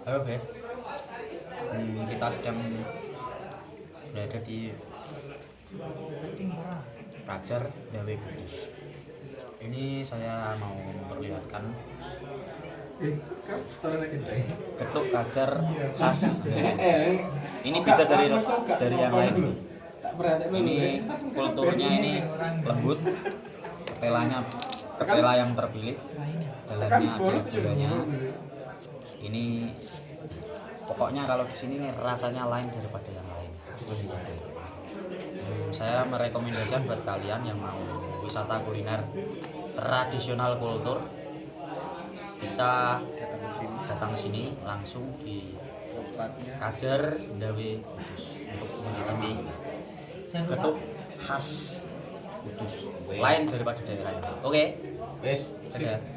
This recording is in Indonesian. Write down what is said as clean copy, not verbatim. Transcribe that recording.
Halo Be. Kita sedang berada di Kajar Dawe Kudus. Ini saya mau memperlihatkan getuk kajar khas. Ini beda dari yang lain. Ini kulturnya ini lembut, ketela yang terpilih, dalamnya ada gulanya. Ini pokoknya kalau di sini nih rasanya lain daripada yang lain. Saya merekomendasikan buat kalian yang mau wisata kuliner tradisional kultur bisa datang ke sini langsung di Kajar Dawe Kudus untuk mencicipi getuk khas Kudus lain daripada daerah lain. Oke, Wes, dadah.